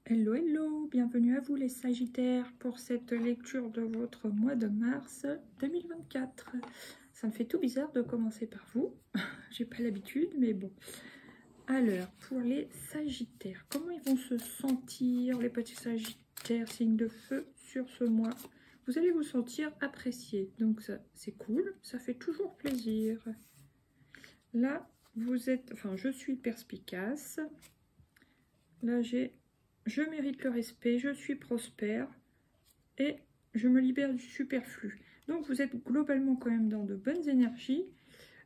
Hello, hello, bienvenue à vous les Sagittaires pour cette lecture de votre mois de mars 2024. Ça me fait tout bizarre de commencer par vous, j'ai pas l'habitude, mais bon. Alors, pour les Sagittaires, comment ils vont se sentir, les petits Sagittaires, signes de feu, sur ce mois? Vous allez vous sentir apprécié, donc ça c'est cool, ça fait toujours plaisir. Là, vous êtes, enfin je suis perspicace, là j'ai... Je mérite le respect, je suis prospère et je me libère du superflu. Donc vous êtes globalement quand même dans de bonnes énergies.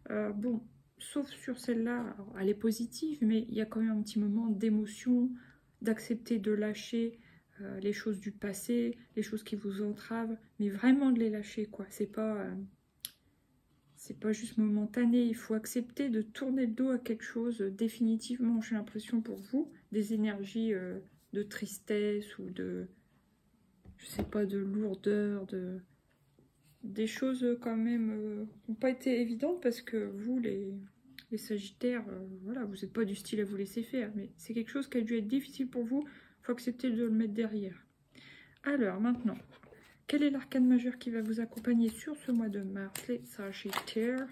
Bon, sauf sur celle-là, elle est positive, mais il y a quand même un petit moment d'émotion, d'accepter de lâcher les choses du passé, les choses qui vous entravent, mais vraiment de les lâcher, quoi. C'est pas juste momentané, il faut accepter de tourner le dos à quelque chose définitivement, j'ai l'impression pour vous, des énergies de tristesse ou de, je sais pas, de lourdeur, des choses quand même qui n'ont pas été évidentes parce que vous, les Sagittaires, voilà, vous n'êtes pas du style à vous laisser faire, mais c'est quelque chose qui a dû être difficile pour vous, il faut accepter de le mettre derrière. Alors maintenant, quel est l'arcane majeur qui va vous accompagner sur ce mois de mars, les Sagittaires?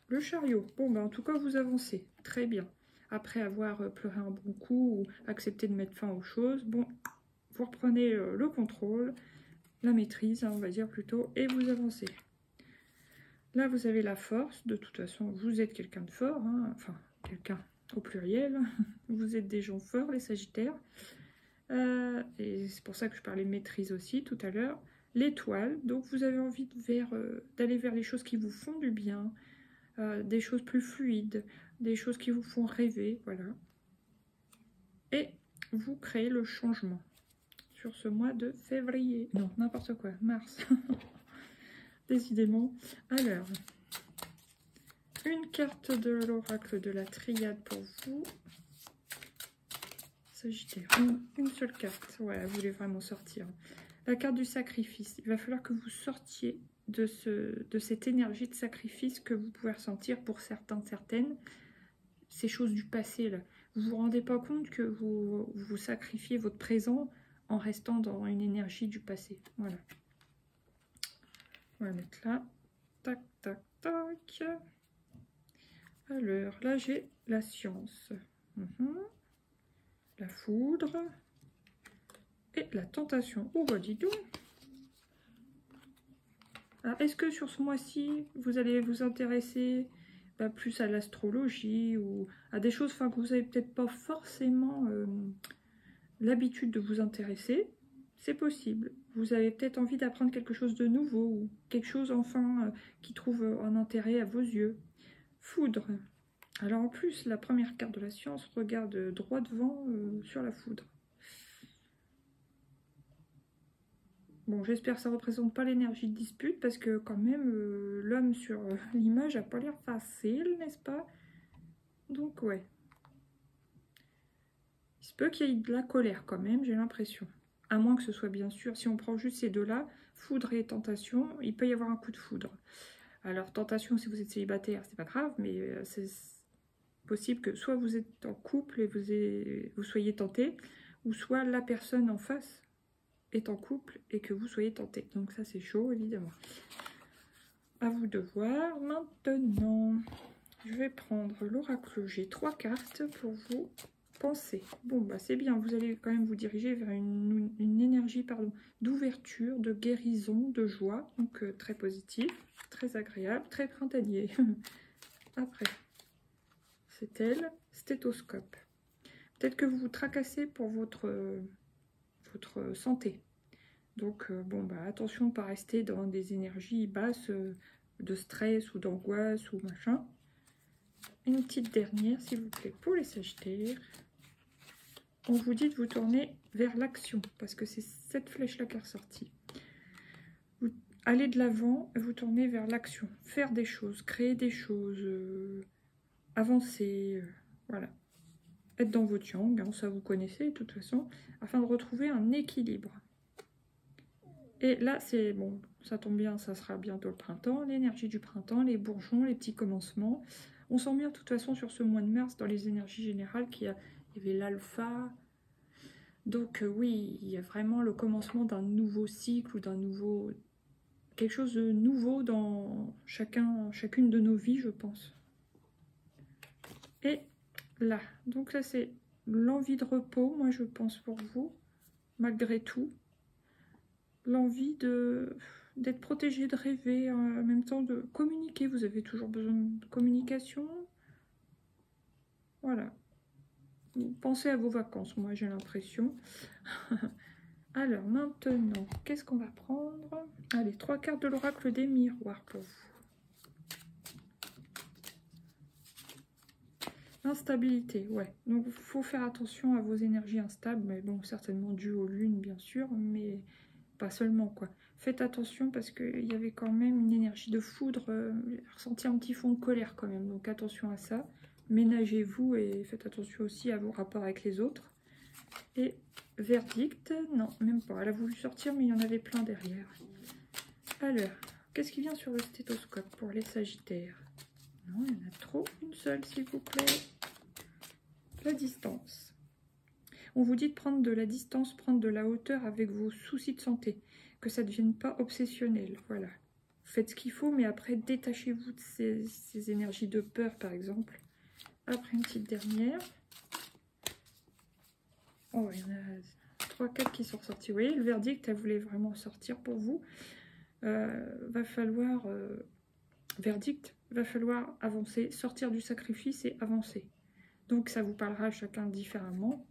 Le chariot. Bon, ben, en tout cas, vous avancez. Très bien. Après avoir pleuré un bon coup ou accepté de mettre fin aux choses, bon, vous reprenez le contrôle, la maîtrise, hein, on va dire plutôt, et vous avancez. Là, vous avez la force. De toute façon, vous êtes quelqu'un de fort. Hein, enfin, quelqu'un au pluriel. Vous êtes des gens forts, les Sagittaires. Et c'est pour ça que je parlais de maîtrise aussi tout à l'heure. L'étoile. Donc, vous avez envie d'aller vers les choses qui vous font du bien. Des choses plus fluides, des choses qui vous font rêver, voilà. Et vous créez le changement sur ce mois de février. Non, n'importe quoi, mars. Décidément. Alors, une carte de l'oracle de la triade pour vous. Sagittaire, une seule carte. Ouais, elle voulait vraiment sortir. La carte du sacrifice. Il va falloir que vous sortiez de cette énergie de sacrifice que vous pouvez ressentir pour certains, certaines. Ces choses du passé, là. Vous ne vous rendez pas compte que vous sacrifiez votre présent en restant dans une énergie du passé. Voilà. On va mettre là. Tac, tac, tac. Alors, là, j'ai la science. La foudre. Et la tentation. Oh, bah, dis donc. Alors, est-ce que sur ce mois-ci, vous allez vous intéresser plus à l'astrologie ou à des choses que vous n'avez peut-être pas forcément l'habitude de vous intéresser? C'est possible. Vous avez peut-être envie d'apprendre quelque chose de nouveau ou quelque chose enfin qui trouve un intérêt à vos yeux. Foudre. Alors en plus, la première carte de la science regarde droit devant sur la foudre. Bon, j'espère que ça ne représente pas l'énergie de dispute parce que quand même, l'homme sur l'image n'a pas l'air facile, n'est-ce pas? Donc ouais. Il se peut qu'il y ait de la colère quand même, j'ai l'impression. À moins que ce soit bien sûr, si on prend juste ces deux-là, foudre et tentation, il peut y avoir un coup de foudre. Alors tentation, si vous êtes célibataire, c'est pas grave, mais c'est possible que soit vous êtes en couple et vous soyez tenté, ou soit la personne en face est en couple et que vous soyez tenté. Donc ça c'est chaud évidemment. À vous de voir. Maintenant, je vais prendre l'oracle. J'ai 3 cartes pour vous penser. Bon bah c'est bien, vous allez quand même vous diriger vers une énergie d'ouverture, de guérison, de joie. Donc très positif, très agréable, très printanier. Après, c'est elle, stéthoscope. Peut-être que vous vous tracassez pour votre santé. Donc, bon, bah, attention de ne pas rester dans des énergies basses de stress ou d'angoisse ou machin. Une petite dernière, s'il vous plaît, pour les Sagittaires. On vous dit de vous tourner vers l'action, parce que c'est cette flèche-là qui est ressortie. Vous allez de l'avant et vous tournez vers l'action. Faire des choses, créer des choses, avancer, voilà. Être dans votre yang, hein, ça vous connaissez de toute façon, afin de retrouver un équilibre. Et là, c'est bon, ça tombe bien, ça sera bientôt le printemps, l'énergie du printemps, les bourgeons, les petits commencements. On sent bien de toute façon sur ce mois de mars, dans les énergies générales, qu'il y avait l'alpha, Donc oui, il y a vraiment le commencement d'un nouveau cycle ou d'un nouveau... quelque chose de nouveau dans chacune de nos vies, je pense. Et là, donc là c'est l'envie de repos, moi je pense pour vous, malgré tout. L'envie d'être protégé, de rêver, en même temps de communiquer. Vous avez toujours besoin de communication. Voilà. Pensez à vos vacances, moi j'ai l'impression. Alors maintenant, qu'est-ce qu'on va prendre? Allez, 3 cartes de l'oracle des miroirs pour vous. Instabilité, ouais. Donc il faut faire attention à vos énergies instables, mais bon, certainement dû aux lunes, bien sûr, mais pas seulement, quoi. Faites attention parce qu'il y avait quand même une énergie de foudre, j'ai ressenti un petit fond de colère quand même, donc attention à ça. Ménagez-vous et faites attention aussi à vos rapports avec les autres. Et verdict, non, même pas. Elle a voulu sortir, mais il y en avait plein derrière. Alors, qu'est-ce qui vient sur le stéthoscope pour les sagittaires? Non, il y en a trop, une seule, s'il vous plaît. La distance. On vous dit de prendre de la distance, prendre de la hauteur avec vos soucis de santé. Que ça ne devienne pas obsessionnel, voilà. Faites ce qu'il faut, mais après, détachez-vous de ces énergies de peur, par exemple. Après, une petite dernière. Oh, il y en a 3-4 qui sont ressortis. Vous voyez, le verdict, elle voulait vraiment sortir pour vous. Va falloir... verdict, va falloir avancer, sortir du sacrifice et avancer. Donc, ça vous parlera à chacun différemment.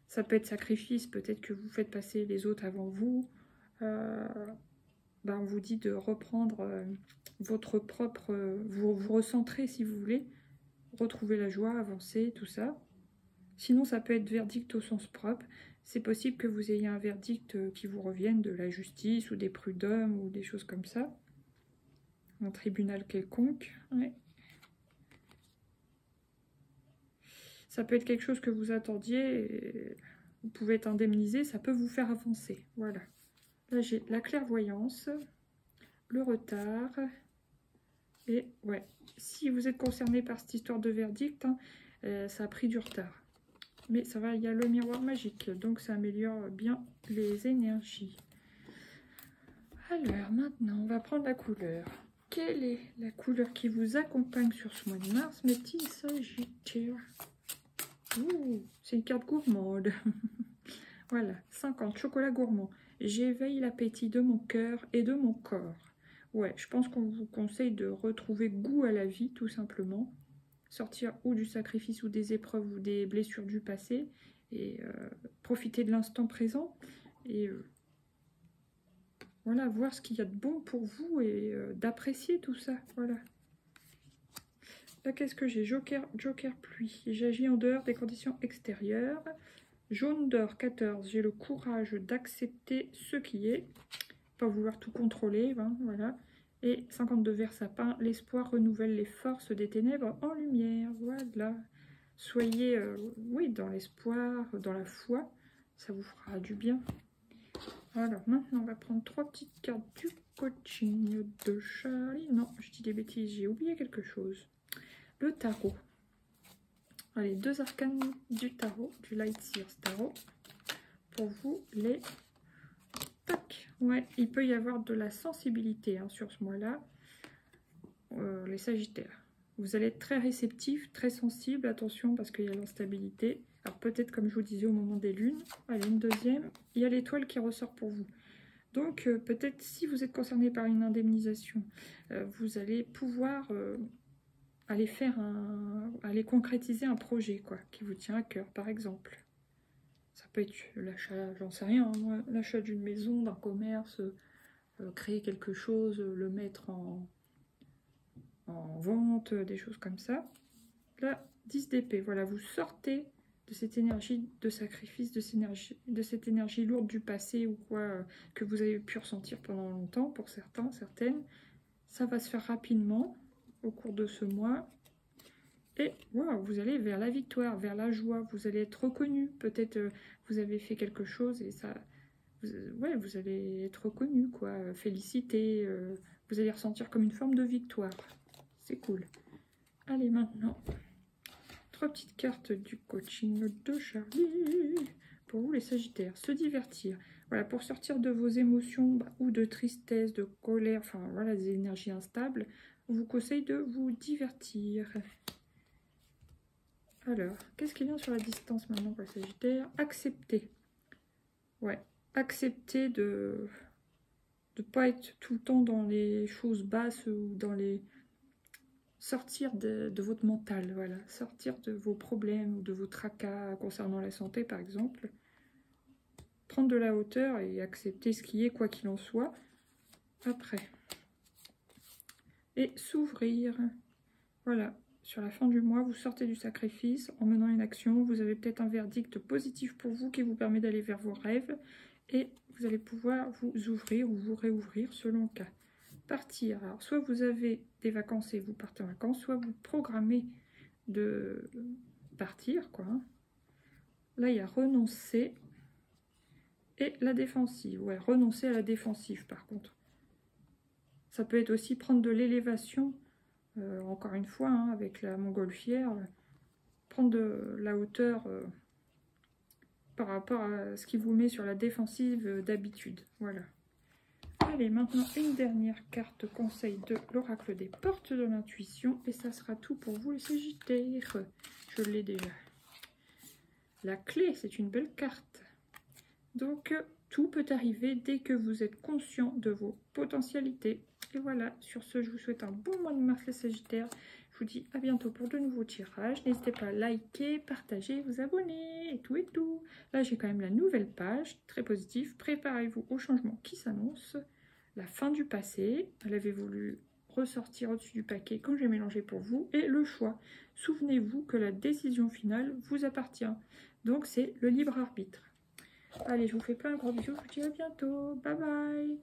Ça peut être sacrifice, peut-être que vous faites passer les autres avant vous. On vous dit de reprendre votre propre... vous recentrer si vous voulez. Retrouver la joie, avancer, tout ça. Sinon, ça peut être verdict au sens propre. C'est possible que vous ayez un verdict qui vous revienne de la justice ou des prud'hommes ou des choses comme ça. Un tribunal quelconque. Ouais. Ça peut être quelque chose que vous attendiez. Et vous pouvez être indemnisé. Ça peut vous faire avancer. Voilà. Là, j'ai la clairvoyance, le retard. Et ouais, si vous êtes concerné par cette histoire de verdict, hein, ça a pris du retard. Mais ça va, il y a le miroir magique, donc ça améliore bien les énergies. Alors maintenant, on va prendre la couleur. Quelle est la couleur qui vous accompagne sur ce mois de mars, mes petits sagittaires? C'est une carte gourmande. Voilà, 50, chocolat gourmand. J'éveille l'appétit de mon cœur et de mon corps. Ouais, je pense qu'on vous conseille de retrouver goût à la vie, tout simplement. Sortir ou du sacrifice ou des épreuves ou des blessures du passé et profiter de l'instant présent et voilà, voir ce qu'il y a de bon pour vous et d'apprécier tout ça, voilà. Là, qu'est-ce que j'ai? Joker pluie. J'agis en dehors des conditions extérieures. Jaune d'or, 14. J'ai le courage d'accepter ce qui est. Pas vouloir tout contrôler, hein, voilà. Et 52 vert sapin, l'espoir renouvelle les forces des ténèbres en lumière. Voilà. Soyez, oui, dans l'espoir, dans la foi. Ça vous fera du bien. Alors, maintenant, on va prendre 3 petites cartes du coaching de Charlie. Non, je dis des bêtises, j'ai oublié quelque chose. Le tarot. Allez, 2 arcanes du tarot, du Light Seers Tarot. Pour vous, les... Tac. Ouais, il peut y avoir de la sensibilité hein, sur ce mois-là, les sagittaires. Vous allez être très réceptif, très sensible, attention parce qu'il y a l'instabilité. Alors peut-être comme je vous disais au moment des lunes, allez une deuxième, il y a l'étoile qui ressort pour vous. Donc peut-être si vous êtes concerné par une indemnisation, vous allez pouvoir aller concrétiser un projet quoi, qui vous tient à cœur par exemple. Ça peut être l'achat, j'en sais rien, hein, l'achat d'une maison, d'un commerce, créer quelque chose, le mettre en vente, des choses comme ça. Là, 10 d'épée, voilà, vous sortez de cette énergie de sacrifice, de cette énergie lourde du passé ou quoi, que vous avez pu ressentir pendant longtemps, pour certains, certaines. Ça va se faire rapidement au cours de ce mois. Et wow, vous allez vers la victoire, vers la joie, vous allez être reconnu. Peut-être vous avez fait quelque chose et ça... ouais, vous allez être reconnu, quoi. Félicité, vous allez ressentir comme une forme de victoire. C'est cool. Allez, maintenant, 3 petites cartes du coaching de Charlie pour vous les Sagittaires. Se divertir. Voilà, pour sortir de vos émotions ou de tristesse, de colère, enfin voilà, des énergies instables, on vous conseille de vous divertir. Alors, qu'est-ce qui vient sur la distance maintenant pour les Sagittaires? Accepter. Ouais, accepter de ne pas être tout le temps dans les choses basses ou dans les... Sortir de votre mental, voilà. Sortir de vos problèmes ou de vos tracas concernant la santé, par exemple. Prendre de la hauteur et accepter ce qui est, quoi qu'il en soit. Après. Et s'ouvrir. Voilà. Sur la fin du mois, vous sortez du sacrifice en menant une action. Vous avez peut-être un verdict positif pour vous qui vous permet d'aller vers vos rêves. Et vous allez pouvoir vous ouvrir ou vous réouvrir selon le cas. Partir. Alors, soit vous avez des vacances et vous partez en vacances, soit vous programmez de partir, quoi. Là, il y a renoncer et la défensive. Ouais, renoncer à la défensive, par contre. Ça peut être aussi prendre de l'élévation, encore une fois, hein, avec la montgolfière, prendre de la hauteur par rapport à ce qui vous met sur la défensive d'habitude. Voilà. Allez, maintenant une dernière carte conseil de l'oracle des portes de l'intuition. Et ça sera tout pour vous les Sagittaires. Je l'ai déjà. La clé, c'est une belle carte. Donc, tout peut arriver dès que vous êtes conscient de vos potentialités. Et voilà, sur ce, je vous souhaite un bon mois de mars les Sagittaires. Je vous dis à bientôt pour de nouveaux tirages. N'hésitez pas à liker, partager, vous abonner et tout et tout. Là, j'ai quand même la nouvelle page, très positive. Préparez-vous au changement qui s'annonce. La fin du passé, elle avait voulu ressortir au-dessus du paquet quand j'ai mélangé pour vous, et le choix. Souvenez-vous que la décision finale vous appartient, donc c'est le libre arbitre. Allez, je vous fais plein de gros bisous, je vous dis à bientôt, bye bye.